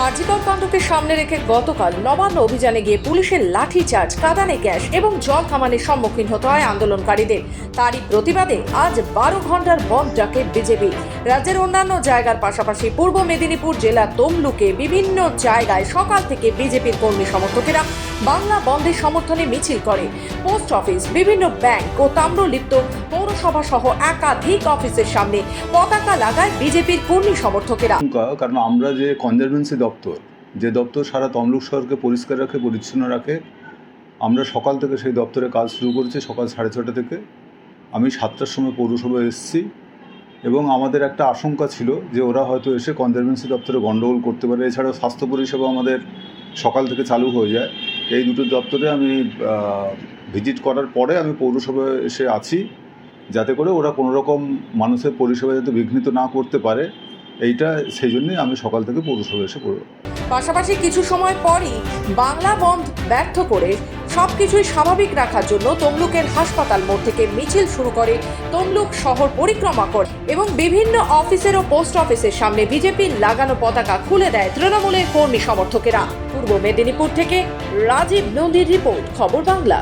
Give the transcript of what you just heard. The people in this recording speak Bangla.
আরজিকর কাণ্ডকে সামনে রেখে গতকাল নবান্ন অভিযানে গিয়ে পুলিশের লাঠিচার্জ, কাঁদানে গ্যাস এবং জল কামানের সম্মুখীন হতে হয় আন্দোলনকারীদের। তারই প্রতিবাদে আজ 12 ঘন্টার বন্ধ ডাকে বিজেপি। রাজ্যের অন্যান্য জায়গার পাশাপাশি পূর্ব মেদিনীপুর জেলার তমলুকে বিভিন্ন জায়গায় সকাল থেকে বিজেপির কর্মী সমর্থকেরা বাংলা বন্ধের সমর্থনে মিছিল করে। পোস্ট অফিস, বিভিন্ন ব্যাংক ও তাম্রলিপ্ত পৌরসভা সহ একাধিক অফিসের সামনে পতাকা লাগায় বিজেপির কর্মী সমর্থকেরা। কারণ আমরা যে কনজারভেন্সি দপ্তর, যে দপ্তর সারা তমলুক শহরকে পরিষ্কার রাখে, পরিচ্ছন্ন রাখে, আমরা সকাল থেকে সেই দপ্তরে কাজ শুরু করেছি। সকাল 6:30 থেকে আমি 7টার সময় পৌরসভায় এসেছি এবং আমাদের একটা আশঙ্কা ছিল যে ওরা হয়তো এসে কনজারভেন্সি দপ্তরে গণ্ডগোল করতে পারে। এছাড়াও স্বাস্থ্য পরিষেবা আমাদের সকাল থেকে চালু হয়ে যায়। এই দুটো দপ্তরে আমি ভিজিট করার পরে আমি পৌরসভায় এসে আছি, যাতে করে ওরা কোনো রকম মানুষের পরিষেবা যাতে বিঘ্নিত না করতে পারে, এইটা সেই জন্যই আমি সকাল থেকে পৌরসভায় এসে পড়ব। পাশাপাশি কিছু সময় পরই বাংলা বন্ধ ব্যর্থ করে সবকিছুই স্বাভাবিক রাখার জন্য তমলুকের হাসপাতাল মোড় থেকে মিছিল শুরু করে তমলুক শহর পরিক্রমা করে এবং বিভিন্ন অফিসের ও পোস্ট অফিসের সামনে বিজেপির লাগানো পতাকা খুলে দেয় তৃণমূলের কর্মী সমর্থকেরা। পূর্ব মেদিনীপুর থেকে রাজীব নন্দীর রিপোর্ট, খবর বাংলা।